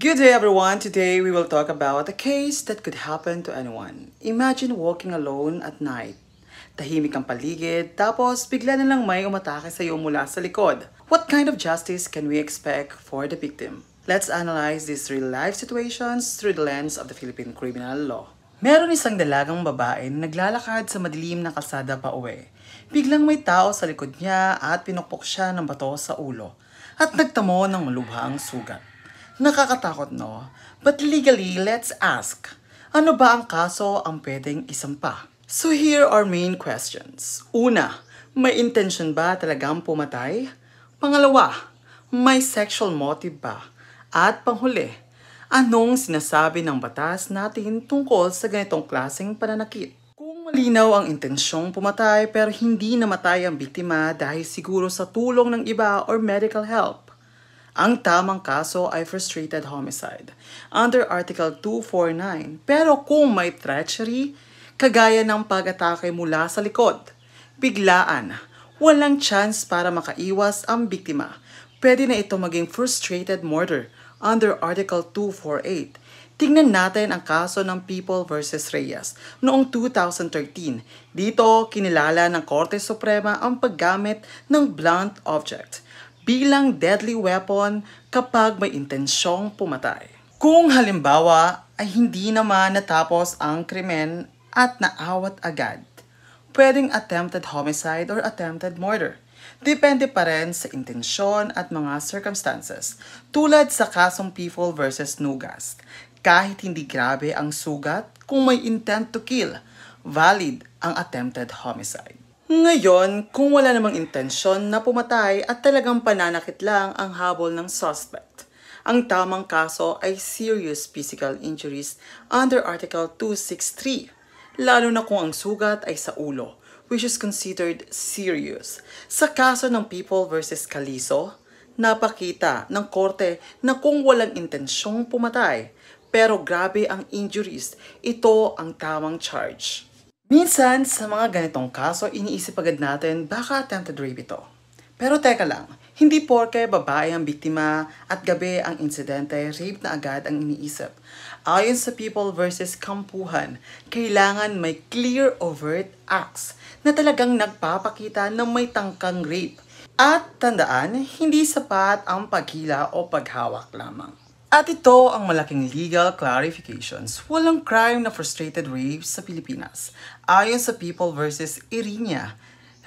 Good day everyone! Today we will talk about a case that could happen to anyone. Imagine walking alone at night. Tahimik ang paligid, tapos bigla na lang may umatake sa iyo mula sa likod. What kind of justice can we expect for the victim? Let's analyze these real-life situations through the lens of the Philippine criminal law. Meron isang dalagang babae na naglalakad sa madilim na kalsada pa uwi. Biglang may tao sa likod niya at pinukpok siya ng bato sa ulo at nagtamo ng malubhang sugat. Nakakatakot, no? But legally, let's ask, ano ba ang kaso ang pwedeng isampa? So here are main questions. Una, may intention ba talagang pumatay? Pangalawa, may sexual motive ba? At panghuli, anong sinasabi ng batas natin tungkol sa ganitong klaseng pananakit? Kung malinaw ang intensyong pumatay pero hindi namatay ang biktima dahil siguro sa tulong ng iba or medical help, ang tamang kaso ay frustrated homicide under Article 249. Pero kung may treachery, kagaya ng pag-atake mula sa likod, biglaan, walang chance para makaiwas ang biktima, pwede na ito maging frustrated murder under Article 248. Tingnan natin ang kaso ng People vs. Reyes noong 2013. Dito, kinilala ng Korte Suprema ang paggamit ng blunt object bilang deadly weapon kapag may intensyong pumatay. Kung halimbawa ay hindi naman natapos ang krimen at naawat agad, pwedeng attempted homicide or attempted murder. Depende pa rin sa intensyon at mga circumstances, tulad sa kasong People vs. Nugast. Kahit hindi grabe ang sugat, kung may intent to kill, valid ang attempted homicide. Ngayon, kung wala namang intensyon na pumatay at talagang pananakit lang ang habol ng suspect, ang tamang kaso ay serious physical injuries under Article 263, lalo na kung ang sugat ay sa ulo, which is considered serious. Sa kaso ng People vs. Calizo, napakita ng korte na kung walang intensyong pumatay, pero grabe ang injuries, ito ang tamang charge. Minsan, sa mga ganitong kaso, iniisip agad natin baka attempted rape ito. Pero teka lang, hindi porke babae ang biktima at gabi ang insidente, rape na agad ang iniisip. Ayon sa People vs. Kampuhan, kailangan may clear overt acts na talagang nagpapakita na may tangkang rape. At tandaan, hindi sapat ang paghila o paghawak lamang. At ito ang malaking legal clarifications. Walang crime na frustrated rape sa Pilipinas. Ayon sa People vs. Irinia,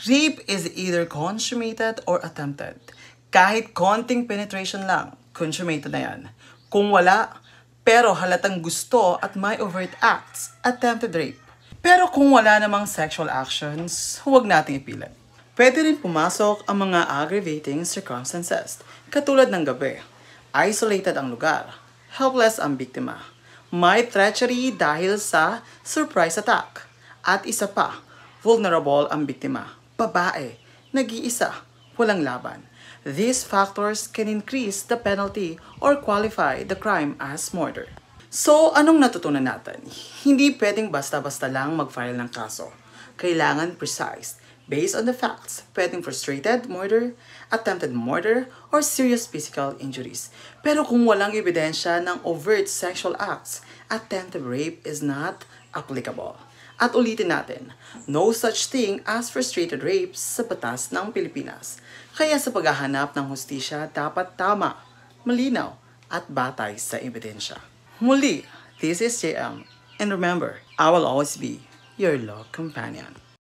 rape is either consummated or attempted. Kahit konting penetration lang, consummated na yan. Kung wala, pero halatang gusto at may overt acts, attempted rape. Pero kung wala namang sexual actions, huwag nating ipilit. Pwede rin pumasok ang mga aggravating circumstances, katulad ng gabi. Isolated ang lugar. Helpless ang biktima. May treachery dahil sa surprise attack. At isa pa, vulnerable ang biktima. Babae, nag-iisa, walang laban. These factors can increase the penalty or qualify the crime as murder. So, anong natutunan natin? Hindi pwedeng basta-basta lang mag-file ng kaso. Kailangan precise. Based on the facts, pwedeng frustrated murder, attempted murder, or serious physical injuries. Pero kung walang ebidensya ng overt sexual acts, attempted rape is not applicable. At ulitin natin, no such thing as frustrated rape sa batas ng Pilipinas. Kaya sa paghahanap ng hustisya, dapat tama, malinaw, at batay sa ebidensya. Muli, this is JM. And remember, I will always be your law companion.